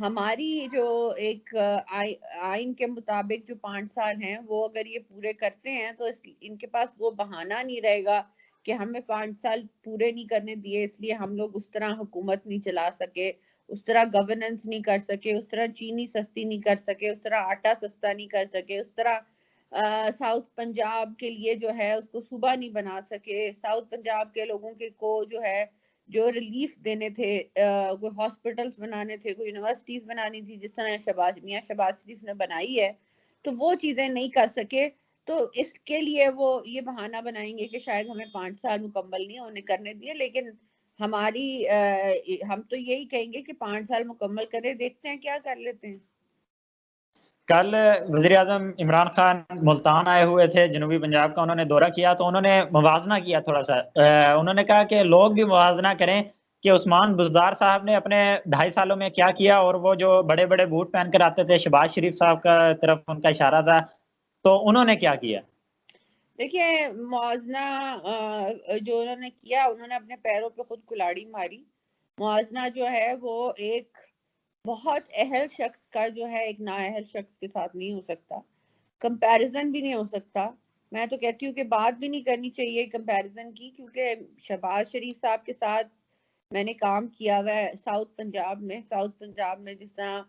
ہماری جو ایک آئین کے مطابق جو 5 سال ہیں وہ اگر یہ پورے کرتے ہیں تو ان کے پاس وہ بہانہ نہیں رہے گا کہ ہمیں 5 سال پورے نہیں کرنے دیے اس لیے ہم لوگ اس طرح حکومت نہیں چلا سکے، اس طرح گورننس نہیں کر سکے، اس طرح چینی سستی نہیں کر سکے، اس طرح آٹا سستا نہیں کر سکے، اس طرح ساؤتھ پنجاب کے لیے جو ہے اس کو صوبہ نہیں بنا سکے، ساؤتھ پنجاب کے لوگوں کے کو جو ہے جو ریلیف دینے تھے، کوئی ہاسپٹلز بنانے تھے، کوئی یونیورسٹیز بنانی تھی جس طرح میاں شہباز شریف نے بنائی ہے، تو وہ چیزیں نہیں کر سکے، تو اس کے لیے وہ یہ بہانہ بنائیں گے کہ شاید ہمیں 5 سال مکمل نہیں ہونے کرنے دیے، لیکن ہماری ہم تو یہی کہیں گے کہ 5 سال مکمل کریں، دیکھتے ہیں کیا کر لیتے ہیں۔ کل وزیر اعظم عمران خان ملتان آئے ہوئے تھے، جنوبی پنجاب کا انہوں نے دورہ کیا، تو انہوں نے موازنہ کیا تھوڑا سا، انہوں نے کہا کہ لوگ بھی موازنہ کریں کہ عثمان بزدار صاحب نے اپنے 2.5 سالوں میں کیا کیا، اور وہ جو بڑے بڑے بوٹ پہن کر آتے تھے، شہباز شریف صاحب کا طرف ان کا اشارہ تھا، تو انہوں نے کیا کیا؟ دیکھیے موازنہ جو انہوں نے کیا، انہوں نے اپنے پیروں پہ خود کلاڑی ماری۔ موازنہ جو ہے وہ ایک بہت اہل شخص کا جو ہے ایک نااہل شخص کے ساتھ نہیں ہو سکتا، کمپیریزن بھی نہیں ہو سکتا۔ میں تو کہتی ہوں کہ بات بھی نہیں کرنی چاہیے کمپیریزن کی، کیونکہ شہباز شریف صاحب کے ساتھ میں نے کام کیا ہوا ہے ساؤتھ پنجاب میں جس طرح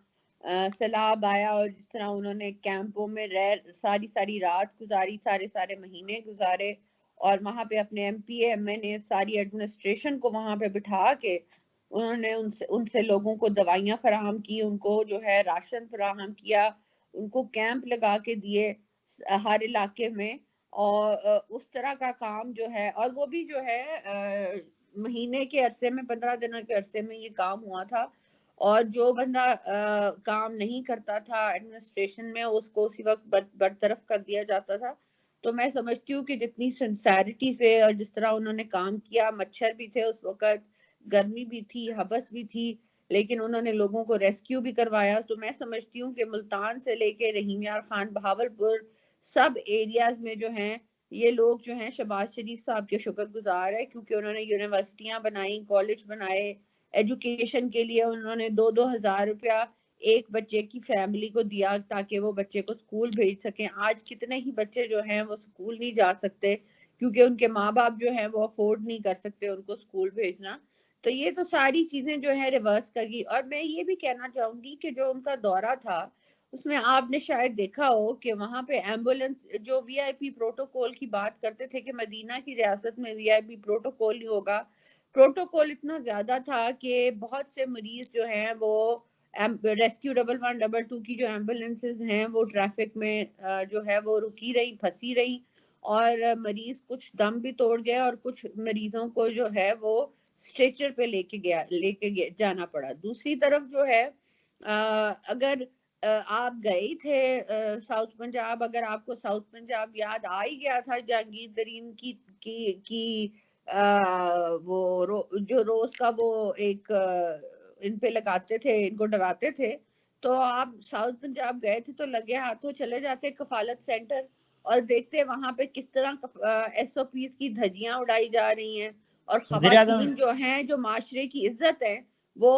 سیلاب آیا اور جس طرح انہوں نے کیمپوں میں ساری رات گزاری، سارے مہینے گزارے، اور وہاں پہ اپنے ایم پی ایم این اے ساری ایڈمنسٹریشن کو وہاں پہ بٹھا کے انہوں نے ان سے لوگوں کو دوائیاں فراہم کی، ان کو جو ہے راشن فراہم کیا، ان کو کیمپ لگا کے دیے ہر علاقے میں، اور اس طرح کا کام جو ہے، اور وہ بھی جو ہے مہینے کے عرصے میں 15 دنوں کے عرصے میں یہ کام ہوا تھا، اور جو بندہ کام نہیں کرتا تھا ایڈمنسٹریشن میں اس کو اسی وقت برطرف کر دیا جاتا تھا۔ تو میں سمجھتی ہوں کہ جتنی سنسیریٹی سے اور جس طرح انہوں نے کام کیا، مچھر بھی تھے اس وقت، گرمی بھی تھی، حبس بھی تھی، لیکن انہوں نے لوگوں کو ریسکیو بھی کروایا، تو میں سمجھتی ہوں کہ ملتان سے لے کے رحیم یار خان، بہاولپور، سب ایریاز میں جو ہیں یہ لوگ جو ہیں شہباز شریف صاحب کے شکر گزار ہے، کیونکہ انہوں نے یونیورسٹیاں بنائیں، کالج بنائے، ایجوکیشن کے لیے انہوں نے 2,000 روپیہ ایک بچے کی فیملی کو دیا تاکہ وہ بچے کو سکول بھیج سکیں۔ آج کتنے ہی بچے جو ہیں وہ سکول نہیں جا سکتے کیونکہ ان کے ماں باپ جو ہیں وہ افورڈ نہیں کر سکتے ان کو سکول بھیجنا۔ تو یہ تو ساری چیزیں جو ہے ریورس کر گئی۔ اور میں یہ بھی کہنا چاہوں گی کہ جو ان کا دورہ تھا اس میں آپ نے شاید دیکھا ہو کہ وہاں پہ ایمبولینس جو وی آئی پی پروٹوکول کی بات کرتے تھے کہ مدینہ کی ریاست میں وی آئی پی پروٹوکول نہیں ہوگا، پروٹوکول اتنا زیادہ تھا کہ بہت سے مریض جو ہیں وہ ریسکیو 112 کی جو ایمبولینسز ہیں وہ ٹریفک میں جو ہے وہ رکی رہی، پھنسی رہی، اور مریض کچھ دم بھی توڑ گئے اور کچھ مریضوں کو جو ہے وہ اسٹریچر پہ لے کے جانا پڑا۔ دوسری طرف جو ہے اگر آپ گئے تھے ساؤتھ پنجاب، اگر آپ کو ساؤتھ پنجاب یاد آ ہی گیا تھا جہانگیر ترین کی وہ جو روز کا وہ ایک ان پہ لگاتے تھے، ان کو ڈراتے تھے، تو آپ ساؤتھ پنجاب گئے تھے تو لگے ہاتھوں چلے جاتے کفالت سینٹر اور دیکھتے وہاں پہ کس طرح ایس او پیز کی دھجیاں اڑائی جا رہی ہیں، اور وزیر اعظم خواتین جو ہیں جو معاشرے کی عزت ہے وہ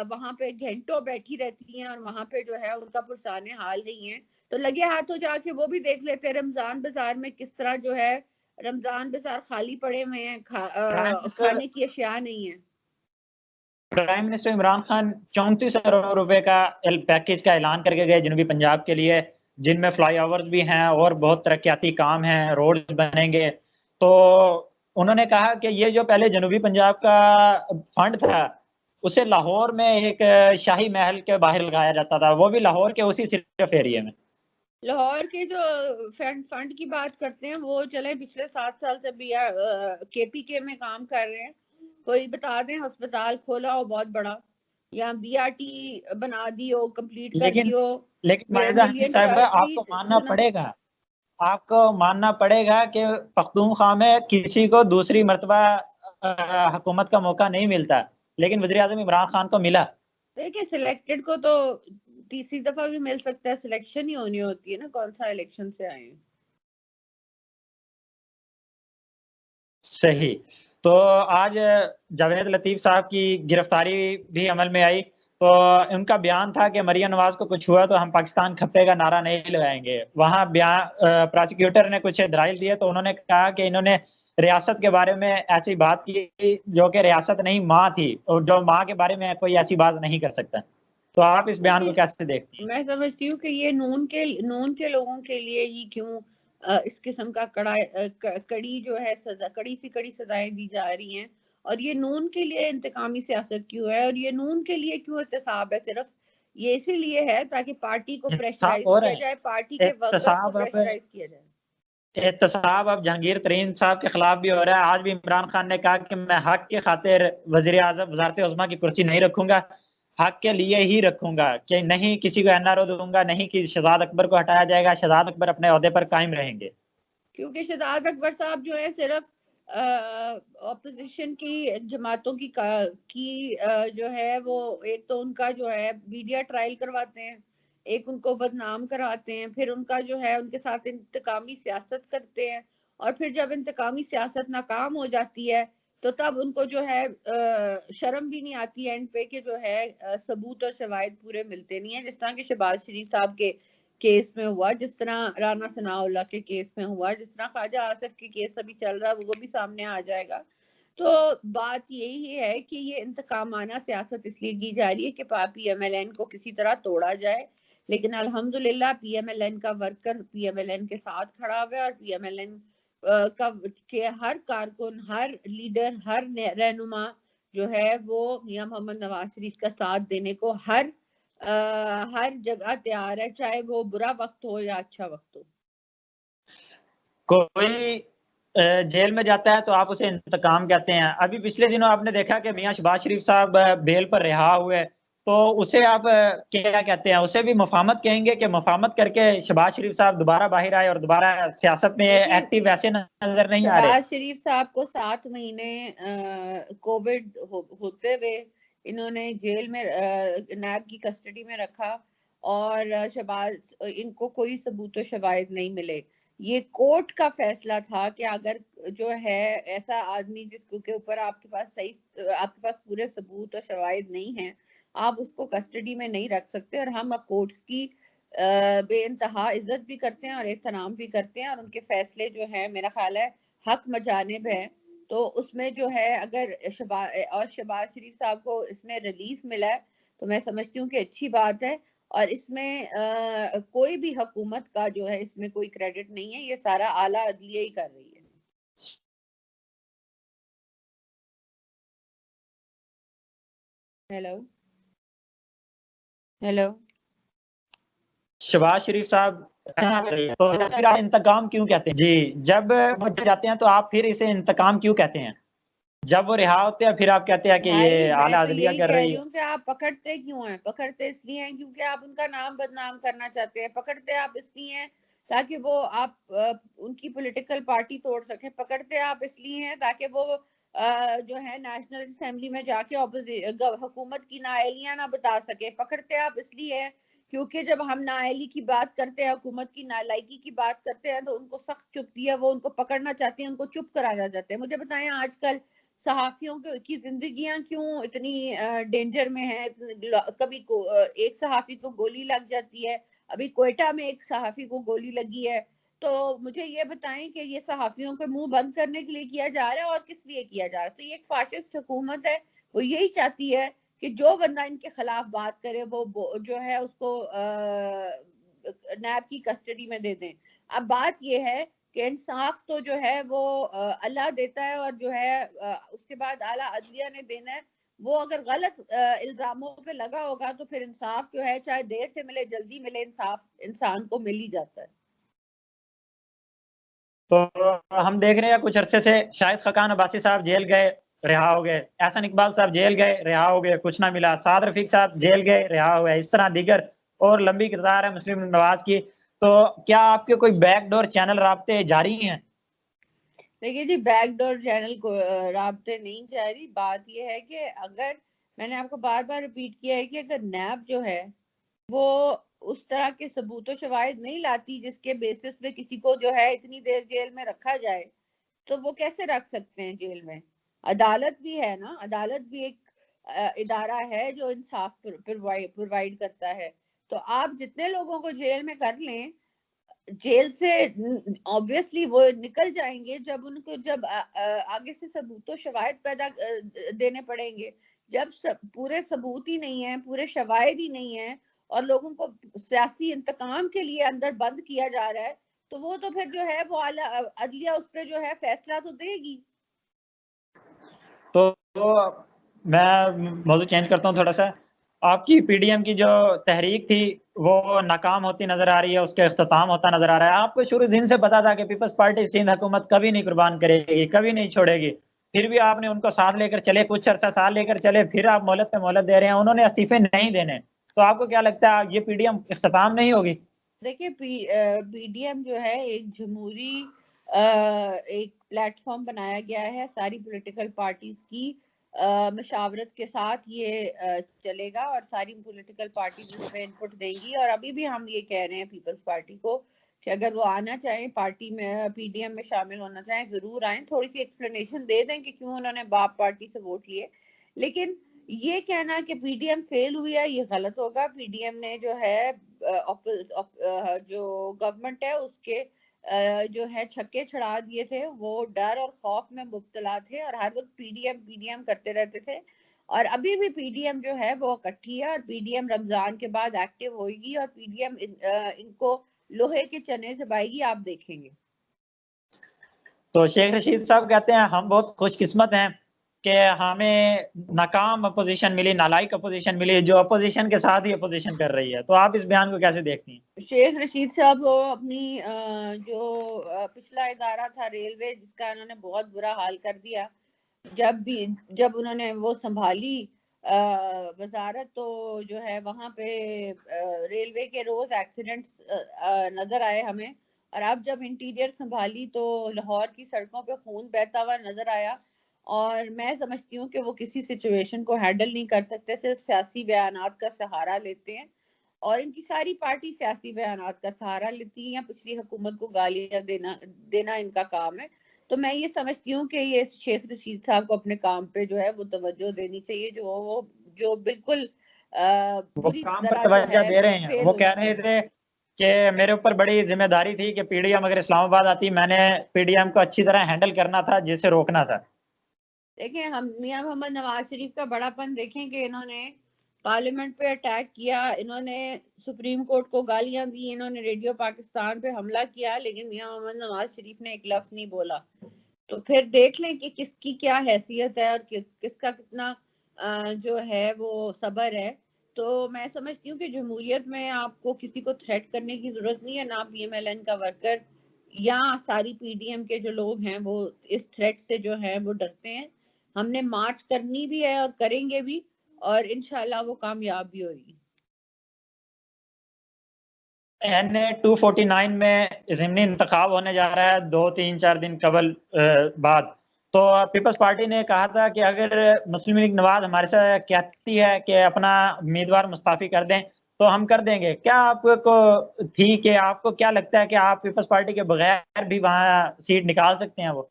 وہاں پہ گھنٹوں بیٹھی رہتی ہیں اور وہاں پہ جو ہے ان کا پرسان حال نہیں ہے۔ تو لگے ہاتھوں جا کے وہ بھی دیکھ لیتے رمضان بازار میں کس طرح جو ہے رمضان بازار خالی پڑے ہوئے ہیں، کھانے کی اشیاء نہیں ہے۔ پرائم منسٹر عمران خان 34 ارب روپے کا پیکیج کا اعلان کر کے گئے جنوبی پنجاب کے لیے، جن میں فلائی اوورز بھی ہیں اور بہت ترقیاتی کام ہیں، روڈز بنیں گے۔ تو انہوں نے کہا کہ یہ جو پہلے جنوبی پنجاب کا فنڈ تھا اسے لاہور میں ایک شاہی محل کے باہر لگایا جاتا تھا، وہ بھی لاہور کے اسی صرف ایریے میں۔ لاہور کے جو فنڈ کی بات کرتے ہیں وہ چلے پچھلے 7 سال سے بھی کے پی کے میں کام کر رہے ہیں، کوئی بتا دیں ہسپتال کھولا ہو بہت بڑا یا بی آر ٹی بنا دی ہو، کمپلیٹ کر دی ہو، لیکن مائدہ حمید صاحبہ آپ کو ماننا پڑے گا، آپ کو ماننا پڑے گا کہ پختونخوا میں کسی کو دوسری مرتبہ حکومت کا موقع نہیں ملتا، لیکن وزیر اعظم عمران خان کو ملا۔ دیکھیں سلیکٹڈ کو تو تیسری دفعہ بھی مل سکتا ہے، سلیکشن ہی ہونی ہوتی ہے نا، کون سا الیکشن سے آئے ہیں۔ صحیح۔ تو آج جاوید لطیف صاحب کی گرفتاری بھی عمل میں آئی، تو ان کا بیان تھا کہ مریم نواز کو کچھ ہوا تو ہم پاکستان کھپے کا نعرہ نہیں لگائیں گے. وہاں پراسیکیوٹر نے کچھ دلائل دیے تو انہوں نے کہا کہ انہوں نے ریاست کے بارے میں ایسی بات کی جو کہ ریاست نہیں ماں تھی، اور جو ماں کے بارے میں کوئی ایسی بات نہیں کر سکتا. تو آپ اس بیان کو کیسے دیکھتی ہیں؟ میں سمجھتی ہوں کہ یہ نون کے لوگوں کے لیے ہی کیوں اس قسم کا کڑی جو ہے سزا، کڑی سی کڑی سزائیں دی جا رہی ہیں، اور یہ نون کے لیے انتقامی سیاست کیوں ہے، اور یہ نون کے لیے کیوں احتساب ہے؟ صرف یہ اسی لیے ہے تاکہ پارٹی کو پریشرائز کیا جائے، پارٹی کے ورکرز کو پریشرائز کیا جائے. احتساب اب جہانگیر ترین صاحب کے خلاف بھی ہو رہا ہے. آج بھی عمران خان نے کہا کہ میں حق کے خاطر وزیر اعظم وزارت عظمیٰ کی کرسی نہیں رکھوں گا، حق کے لیے ہی رکھوں گا، کہ نہیں کسی کو این آر او دوں گا، نہیں کہ شہزاد اکبر کو ہٹایا جائے گا، شہزاد اکبر اپنے عہدے پر قائم رہیں گے. کیونکہ شہزاد اکبر صاحب جو ہے صرف اپوزیشن کی جماعتوں کی جو ہے وہ ایک تو ان کا جو ہے میڈیا ٹرائل کرواتے ہیں، ایک ان کو بدنام کرواتے ہیں، پھر ان کا جو ہے ان کے ساتھ انتقامی سیاست کرتے ہیں، اور پھر جب انتقامی سیاست ناکام ہو جاتی ہے تو تب ان کو جو ہے شرم بھی نہیں آتی اینڈ پہ کہ جو ہے ثبوت اور شواہد پورے ملتے نہیں ہیں، جس طرح کہ شہباز شریف صاحب کے کیس میں ہوا، جس طرح رانا ثناء اللہ کے کیس میں ہوا، جس طرح خواجہ آصف کے کیس ابھی چل رہا ہے وہ بھی سامنے آ جائے گا. تو بات یہی ہے کہ یہ انتقامانہ سیاست اس لیے کی جا رہی ہے کہ پی ایم ایل این کو کسی طرح توڑا جائے، لیکن الحمدللہ پی ایم ایل این کا worker P M L N کے ساتھ کھڑا ہوا ہے، اور پی ایم ایل این کے ہر کارکن، ہر لیڈر، ہر رہنما جو ہے وہ میاں محمد نواز شریف کا ساتھ دینے کو ہر جگہ تیار ہے، چاہے وہ برا وقت ہو یا اچھا وقت ہو. کوئی جیل میں جاتا ہے تو آپ اسے انتقام کہتے ہیں. ابھی پچھلے دنوں آپ نے دیکھا کہ میاں شہباز شریف صاحب بیل پر رہا ہوئے، تو اسے آپ کیا کہتے ہیں؟ اسے بھی مفاہمت کہیں گے کہ مفاہمت کر کے شہباز شریف صاحب دوبارہ باہر آئے اور دوبارہ سیاست میں ایکٹیو ویسے نظر نہیں آ رہے. شہباز شریف صاحب کو 7 مہینے کووڈ ہوتے ہوئے انہوں نے جیل میں نیب کی کسٹڈی میں رکھا، اور شہباز ان کو کوئی ثبوت و شواہد نہیں ملے. یہ کورٹ کا فیصلہ تھا کہ اگر جو ہے ایسا آدمی جس کے اوپر آپ کے پاس پورے ثبوت اور شواہد نہیں ہیں، آپ اس کو کسٹڈی میں نہیں رکھ سکتے. اور ہم اب کورٹس کی بے انتہا عزت بھی کرتے ہیں اور احترام بھی کرتے ہیں، اور ان کے فیصلے جو ہیں میرا خیال ہے حق مجانب ہے. تو اس میں جو ہے اگر شہباز شریف صاحب کو اس میں ریلیف ملا ہے تو میں سمجھتی ہوں کہ اچھی بات ہے، اور اس میں کوئی بھی حکومت کا جو ہے اس میں کوئی کریڈٹ نہیں ہے، یہ سارا اعلیٰ عدلیہ ہی کر رہی ہے. ہیلو شہباز شریف صاحب تو پھر آپ انتقام کیوں کہتے ہیں؟ جی، جب وہ جاتے ہیں تو آپ پھر اسے انتقام کیوں کہتے ہیں؟ جب وہ رہا ہوتے ہیں پھر آپ کہتے ہیں کہ یہ اعلیٰ عدلیہ کر رہی ہے. میں تو یہی کہہ رہی ہوں کہ آپ پکڑتے کیوں ہیں؟ پکڑتے اس لیے ہیں کیونکہ آپ ان کا نام بدنام کرنا چاہتے ہیں. پکڑتے آپ اس لیے ہیں تاکہ وہ آپ ان کی پولیٹیکل پارٹی توڑ سکیں. پکڑتے آپ اس لیے ہیں تاکہ وہ جو ہے نیشنل اسمبلی میں جا کے حکومت کی نااہلیاں نہ بتا سکے. پکڑتے آپ اس لیے ہیں کیونکہ جب ہم نااہلی کی بات کرتے ہیں، حکومت کی نالائکی کی بات کرتے ہیں، تو ان کو سخت چپتی ہے، وہ ان کو پکڑنا چاہتے ہیں، ان کو چپ کرانا چاہتے ہیں. مجھے بتائیں آج کل صحافیوں کی زندگیاں کیوں اتنی ڈینجر میں ہیں؟ کبھی ایک صحافی کو گولی لگ جاتی ہے، ابھی کوئٹہ میں ایک صحافی کو گولی لگی ہے. تو مجھے یہ بتائیں کہ یہ صحافیوں کے منہ بند کرنے کے لیے کیا جا رہا ہے اور کس لیے کیا جا رہا ہے؟ تو یہ ایک فاشسٹ حکومت ہے، وہ یہی چاہتی ہے کہ جو بندہ ان کے خلاف بات کرے وہ جو ہے اس کو نیب کی کسٹڈی میں دے دیں. اب بات یہ ہے کہ انصاف تو جو ہے وہ اللہ دیتا ہے، اور جو ہے اس کے بعد اعلیٰ عدلیہ نے دینا ہے. وہ اگر غلط الزاموں پہ لگا ہوگا تو پھر انصاف جو ہے چاہے دیر سے ملے جلدی ملے، انصاف انسان کو مل ہی جاتا ہے. تو ہم دیکھ رہے ہیں کچھ عرصے سے شاہد خاقان عباسی صاحب جیل گئے، رہا ہو گئے، احسن اقبال صاحب جیل گئے، رہا ہو گئے، کچھ نہ ملا، سعد رفیق صاحب جیل گئے، رہا ہوئے، اس طرح دیگر اور لمبی کردار ہے مسلم نواز کی. تو کیا آپ کے کوئی بیک ڈور چینل رابطے جاری ہیں؟ دیکھیے جی، بیک ڈور چینل کو رابطے نہیں جاری. بات یہ ہے کہ اگر میں نے آپ کو بار بار ریپیٹ کیا ہے کہ اگر نیب جو ہے وہ اس طرح کے ثبوت و شواہد نہیں لاتی جس کے بیسس پہ کسی کو جو ہے اتنی دیر جیل میں رکھا جائے، تو وہ کیسے رکھ سکتے ہیں جیل میں؟ عدالت بھی ہے نا، عدالت بھی ایک ادارہ ہے جو انصاف پرووائڈ کرتا ہے. تو آپ جتنے لوگوں کو جیل میں کر لیں, جیل سے obviously وہ نکل جائیں گے جب آگے سے ثبوت و شواہد پیدا دینے پڑیں گے. جب پورے ثبوت ہی نہیں ہیں, پورے شواہد ہی نہیں ہیں, اور لوگوں کو سیاسی انتقام کے لیے اندر بند کیا جا رہا ہے, تو وہ تو پھر جو ہے وہ عدلیہ اس پہ جو ہے فیصلہ تو دے گی. تو میں موضوع چینج کرتا ہوں تھوڑا سا. آپ کی پی ڈی ایم کی جو تحریک تھی وہ ناکام ہوتی نظر آ رہی ہے, اس کا اختتام ہوتا نظر آ رہا ہے. آپ کو شروع دن سے پتا تھا کہ پیپلز پارٹی سندھ حکومت کبھی نہیں قربان کرے گی, کبھی نہیں چھوڑے گی, پھر بھی آپ نے ان کو ساتھ لے کر چلے, کچھ عرصہ ساتھ لے کر چلے, پھر آپ مہلت پہ مہلت دے رہے ہیں. انہوں نے استعفے نہیں دینے, تو آپ کو کیا لگتا ہے یہ پی ڈی ایم اختتام نہیں ہوگی؟ دیکھیے پی ڈی ایم جو ہے ایک جمہوری ایک پلیٹ فارم بنایا گیا ہے, ساری پولیٹیکل پارٹیز کی مشاورت کے ساتھ یہ چلے گا, اور ساری پولیٹیکل پارٹیز اس میں انپٹ دیں گی. اور ابھی بھی ہم یہ کہہ رہے ہیں پیپلز پارٹی کو کہ اگر وہ آنا چاہیں پارٹی میں, پی ڈی ایم میں شامل ہونا چاہیں, ضرور آئیں. تھوڑی سی ایکسپلینیشن دے دیں کہ کیوں انہوں نے باپ پارٹی سے ووٹ لیے, لیکن یہ کہنا کہ پی ڈی ایم فیل ہوئی ہے یہ غلط ہوگا. پی ڈی ایم نے جو ہے جو گورنمنٹ ہے اس کے جو ہے چھکے چھڑا دیے تھے, وہ ڈر اور خوف میں مبتلا تھے, اور ہر وقت پی ڈی ایم کرتے رہتے تھے. اور ابھی بھی پی ڈی ایم جو ہے وہ اکٹھی ہے, اور پی ڈی ایم رمضان کے بعد ایکٹیو ہوئے گی, اور پی ڈی ایم ان کو لوہے کے چنے چبائے گی, آپ دیکھیں گے. تو شیخ رشید صاحب کہتے ہیں ہم بہت خوش قسمت ہیں کہ ہمیں ناکام اپوزیشن ملی, نالائق اپوزیشن ملی, جو اپوزیشن کے ساتھ ہی اپوزیشن کر رہی ہے. تو آپ اس بیان کو کیسے دیکھتی ہیں؟ شیخ رشید صاحب کو اپنی جو پچھلا ادارہ تھا ریلوے, جس کا انہوں نے بہت برا حال کر دیا, جب انہوں نے وہ سنبھالی وزارت, تو جو ہے وہاں پہ ریلوے کے روز ایکسیڈنٹس نظر آئے ہمیں. اور اب جب انٹیریئر سنبھالی تو لاہور کی سڑکوں پہ خون بہتا ہوا نظر آیا. اور میں سمجھتی ہوں کہ وہ کسی سچویشن کو ہینڈل نہیں کر سکتے, صرف سیاسی بیانات کا سہارا لیتے ہیں, اور ان کی ساری پارٹی سیاسی بیانات کا سہارا لیتی ہے, یا پچھلی حکومت کو گالیاں دینا ان کا کام ہے. تو میں یہ سمجھتی ہوں کہ یہ شیخ رشید صاحب کو اپنے کام پہ جو ہے وہ توجہ دینی چاہیے, جو بالکل وہ بری کام پر طرح جو توجہ ہے دے رہے ہیں. فیل وہ ہو کہہ چکے رہے ہیں. تھے کہ میرے اوپر بڑی ذمہ داری تھی کہ پی ڈی ایم اگر اسلام آباد آتی, میں نے پی ڈی ایم کو اچھی طرح ہینڈل کرنا تھا, جسے روکنا تھا. دیکھیں ہم میاں محمد نواز شریف کا بڑا پن دیکھیں کہ انہوں نے پارلیمنٹ پہ اٹیک کیا, انہوں نے سپریم کورٹ کو گالیاں دی, انہوں نے ریڈیو پاکستان پہ حملہ کیا, لیکن میاں محمد نواز شریف نے ایک لفظ نہیں بولا. تو پھر دیکھ لیں کہ کس کی کیا حیثیت ہے, اور کس کا کتنا جو ہے وہ صبر ہے. تو میں سمجھتی ہوں کہ جمہوریت میں آپ کو کسی کو تھریٹ کرنے کی ضرورت نہیں ہے, نہ پی ایم ایل این کا ورکر یا ساری پی ڈی ایم کے جو لوگ ہیں وہ اس تھریٹ سے جو ہے وہ ڈرتے ہیں. ہم نے مارچ کرنی بھی ہے اور کریں گے بھی, اور انشاءاللہ وہ کامیاب بھی ہوگی. این اے 249 میں ضمنی انتخاب ہونے جا رہا ہے 2-3-4 دن قبل بعد. تو پیپلز پارٹی نے کہا تھا کہ اگر مسلم لیگ نواز ہمارے ساتھ کہتی ہے کہ اپنا امیدوار مستعفی کر دیں تو ہم کر دیں گے. کیا آپ کو تھی کہ آپ کو کیا لگتا ہے کہ آپ پیپلز پارٹی کے بغیر بھی وہاں سیٹ نکال سکتے ہیں؟ وہ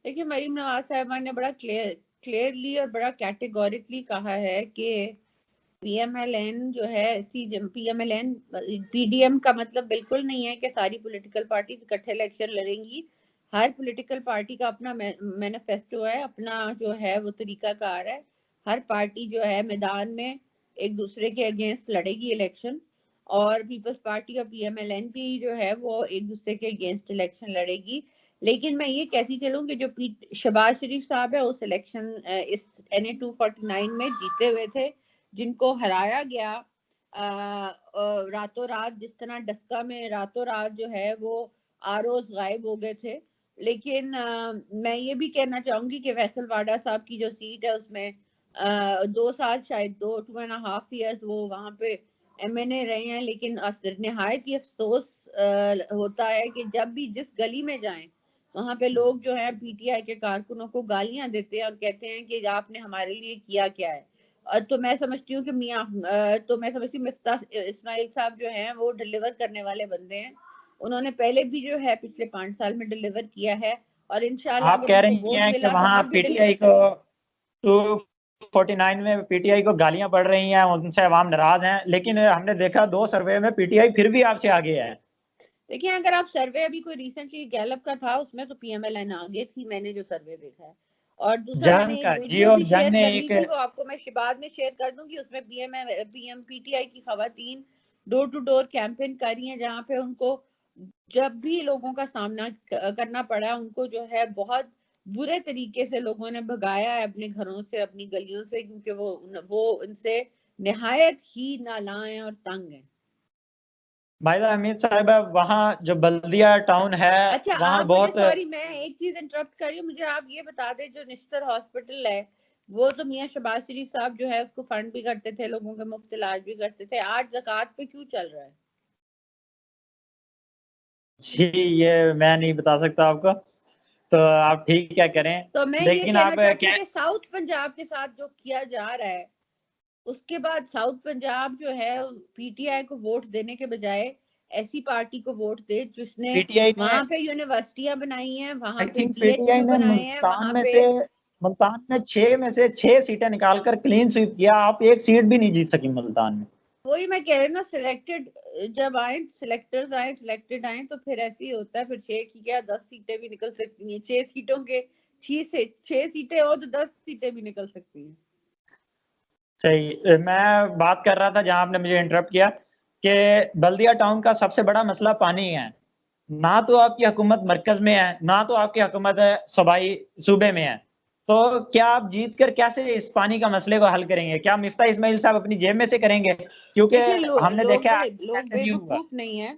دیکھیے مریم نواز صاحبہ نے بڑا کلیئرلی اور بڑا کیٹیگورکلی کہا ہے کہ پی ایم ایل این جو ہے P M L N P D M کا مطلب بالکل نہیں ہے کہ ساری پولیٹیکل پارٹی اکٹھے الیکشن لڑیں گی. ہر پولیٹیکل پارٹی کا اپنا مینیفیسٹو ہے, اپنا جو ہے وہ طریقہ کار ہے. ہر پارٹی جو ہے میدان میں ایک دوسرے کے اگینسٹ لڑے گی الیکشن, اور پیپلز پارٹی اور پی ایم ایل این بھی جو ہے وہ ایک دوسرے کے اگینسٹ الیکشن لڑے گی. لیکن میں یہ کہتی چلوں کہ جو شہباز شریف صاحب ہے اس الیکشن اس این اے 249 میں جیتے ہوئے تھے, جن کو ہرایا گیا راتوں رات, جس طرح ڈسکا میں راتوں رات جو ہے وہ آروز غائب ہو گئے تھے. لیکن میں یہ بھی کہنا چاہوں گی کہ فیصل واڈا صاحب کی جو سیٹ ہے اس میں 2 سال شاید 2.5 ایئرز وہ وہاں پہ ایم این اے رہے ہیں. لیکن نہایت ہی افسوس ہوتا ہے کہ جب بھی جس گلی میں جائیں وہاں پہ لوگ جو ہے پی ٹی آئی کے کارکنوں کو گالیاں دیتے ہیں اور کہتے ہیں کہ آپ نے ہمارے لیے کیا کیا ہے. تو میں سمجھتی ہوں کہ مفتاح اسماعیل صاحب جو ہیں وہ ڈیلیور کرنے والے بندے ہیں. انہوں نے پہلے بھی جو ہے پچھلے 5 سال میں ڈیلیور کیا ہے, اور انشاءاللہ آپ اگر کہہ ان کو رہی ووٹ ہیں کہ ملا تو وہاں اب بھی پی ٹی ڈیلیور آئی کریں گے. کو 49 میں پی ٹی آئی کو گالیاں پڑ رہی ہیں, ان سے عوام ناراض ہیں, لیکن ہم نے دیکھا 2 سروے میں پی ٹی آئی پھر بھی آپ سے آگے ہے. دیکھیں اگر آپ سروے ابھی کوئی ریسنٹلی گیلپ کا تھا, اس میں تو پی ایم ایل این آگے تھی, میں نے جو سروے دیکھا ہے. اور دوسرا میں نے ایک ویڈیو بھی شیئر کرنی تھی, وہ آپ کو میں بعد میں شیئر کر دوں گی. اس میں پی ٹی آئی کی خواتین ڈور ٹو ڈور کیمپین کر رہی ہیں, جہاں پہ ان کو جب بھی لوگوں کا سامنا کرنا پڑا, ان کو جو ہے بہت برے طریقے سے لوگوں نے بھگایا ہے اپنے گھروں سے, اپنی گلیوں سے, کیونکہ وہ ان سے نہایت ہی نالائیں اور تنگ ہیں. مائدہ حمید صاحبہ, وہاں جو بلدیہ ٹاؤن ہے اچھا وہاں آپ بہت, مجھے سوری میں ایک چیز انٹرپٹ کر رہی ہوں, مجھے آپ یہ بتا دیں جو نشتر ہاسپٹل ہے وہ تو میاں شہباز شریف صاحب جو ہے اس کو فنڈ بھی کرتے تھے, لوگوں کے مفت علاج بھی کرتے تھے, آج زکوٰۃ پہ کیوں چل رہا ہے؟ جی یہ میں نہیں بتا سکتا آپ کو, تو آپ ٹھیک کیا کریں. تو میں یہ لیکن کہنا آپ چاہتی ہوں کہ ساؤتھ پنجاب کے ساتھ جو کیا جا رہا ہے, اس کے بعد ساؤتھ پنجاب جو ہے پی ٹی آئی کو ووٹ دینے کے بجائے ایسی پارٹی کو ووٹ دے جس نے پی ٹی آئی نے, وہاں پہ یونیورسٹیاں بنائی ہیں, وہاں پہ D P H T I Q نے بنائے ہیں, وہاں پہ ملتان میں 6 میں سے 6 سیٹیں نکال کر کلین سویپ کیا. آپ ایک سیٹ بھی نہیں جیت سکی ملتان میں. وہی میں کہہ رہی ہوں نا, سلیکٹڈ جب آئیں, سلیکٹرز آئیں, سلیکٹڈ آئیں, تو پھر ایسے ہی ہوتا ہے. پھر 6 کی کیا 10 سیٹیں بھی نکل سکتی ہیں, 6 سیٹوں کے 6 سیٹیں ہو تو 10 سیٹیں بھی نکل سکتی ہیں. صحیح, میں بات کر رہا تھا جہاں آپ نے مجھے انٹرپٹ کیا کہ بلدیہ ٹاؤن کا سب سے بڑا مسئلہ پانی ہے. نہ تو آپ کی حکومت مرکز میں ہے, نہ تو آپ کی حکومت صوبائی صوبے میں ہے. تو کیا آپ جیت کر کیسے اس پانی کا مسئلے کو حل کریں گے؟ کیا مفتاح اسماعیل صاحب اپنی جیب میں سے کریں گے؟ کیونکہ ہم نے دیکھا لوگ بے وقوف نہیں ہیں,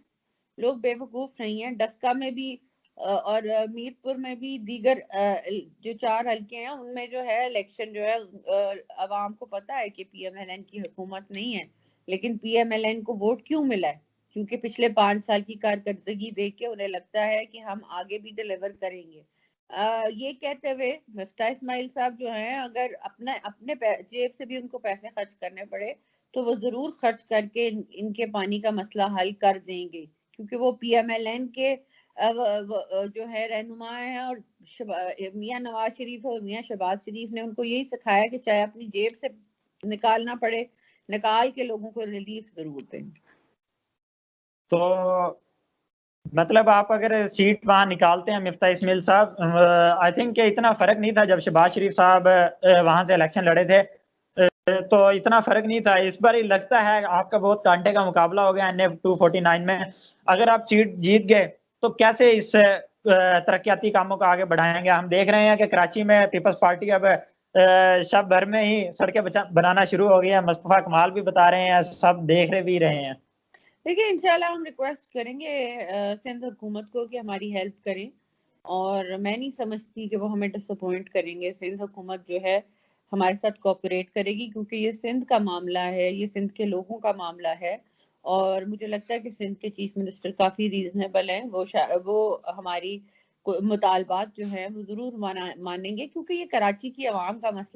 لوگ بے وقوف نہیں ہیں. ڈسکا میں بھی اور میر پور میں بھی دیگر جو 4 حلقے ہیں ان میں جو ہے الیکشن جو ہے عوام کو پتا ہے کہ پی ایم ایل این کی حکومت نہیں ہے, لیکن پی ایم ایل این کو ووٹ کیوں ملا ہے؟ کیونکہ پچھلے 5 سال کی کارکردگی دیکھ کے انہیں لگتا ہے کہ ہم آگے بھی ڈیلیور کریں گے. یہ کہتے ہوئے مفتاح اسماعیل صاحب جو ہیں, اگر اپنے جیب سے بھی ان کو پیسے خرچ کرنے پڑے تو وہ ضرور خرچ کر کے ان کے پانی کا مسئلہ حل کر دیں گے, کیونکہ وہ پی ایم ایل این کے جو ہے رہنما ہیں, اور میاں نواز شریف اور میاں شہباز شریف نے ان کو یہی سکھایا کہ چاہے اپنی جیب سے نکالنا پڑے, نکال کے لوگوں کو ریلیف ضرور دیں. تو مطلب آپ اگر سیٹ وہاں نکالتے ہیں مفتاح اسماعیل صاحب, آئی تھنک کہ اتنا فرق نہیں تھا جب شہباز شریف صاحب وہاں سے الیکشن لڑے تھے, تو اتنا فرق نہیں تھا. اس بار لگتا ہے آپ کا بہت کانٹے کا مقابلہ ہو گیا NF 249 میں. اگر آپ سیٹ جیت گئے تو کیسے اس ترقیاتی کاموں کو آگے بڑھائیں گے؟ ہم دیکھ رہے ہیں کہ کراچی میں پیپلز پارٹی اب شب بھر میں ہی سڑکیں بنانا شروع ہو گئی ہیں. مصطفیٰ کمال بھی بتا رہے ہیں, سب دیکھ رہے بھی رہے ہیں. دیکھیں انشاءاللہ ہم ریکویسٹ کریں گے سندھ حکومت کو کہ ہماری ہیلپ کریں, اور میں نہیں سمجھتی کہ وہ ہمیں ڈس اپوائنٹ کریں گے. سندھ حکومت جو ہے ہمارے ساتھ کوآپریٹ کرے گی, کیونکہ یہ سندھ کا معاملہ ہے, یہ سندھ کے لوگوں کا معاملہ ہے, اور مجھے لگتا ہے کہ سندھ کے چیف منسٹر کافی ریزنیبل ہیں. وہ ہماری مطالبات جو ہیں وہ ضرور مانیں گے, کیونکہ یہ کراچی کی عوام کا مسئلہ